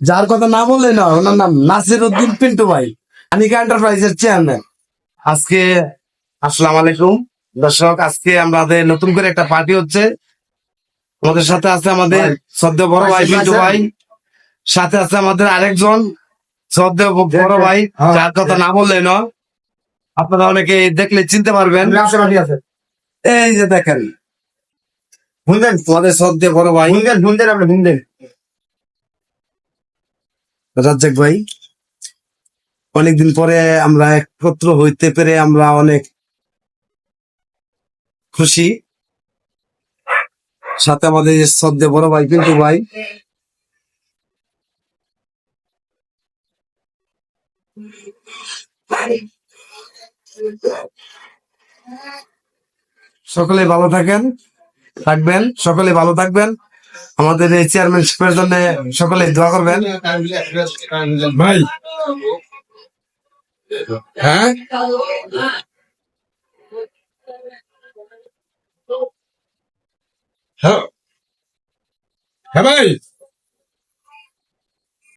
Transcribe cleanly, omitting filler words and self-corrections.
যার কথা না বললে না, ওনার নাম নাসির উদ্দিন পিন্টু ভাই, আনিকা এন্টারপ্রাইজের চেয়ারম্যান। আজকে আসসালামু আলাইকুম দর্শক, আজকে আমাদের নতুন করে একটা পার্টি হচ্ছে। আমাদের সাথে আছে আমাদের সদ্য বড় ভাই পিন্টু ভাই, সাথে আছে আমাদের আরেকজন সদ্য বড় ভাই, যার কথা না বললে না, আপনারা অনেকে দেখলে চিনতে পারবেন। এই যে দেখেন তোমাদের সদ্য বড় ভাই রাজ্জাক ভাই। অনেকদিন পরে আমরা একত্র হইতে পেরে আমরা অনেক খুশি। সাথে আমাদের সদ্য বড় ভাই পিন্টু ভাই। সকলে ভালো থাকবেন, সকলে ভালো থাকবেন। আমাদের এই চেয়ারম্যানশিপের জন্য সকলে দোয়া করবেন ভাই। হ্যাঁ, হ্যাঁ, হ্যাঁ ভাই।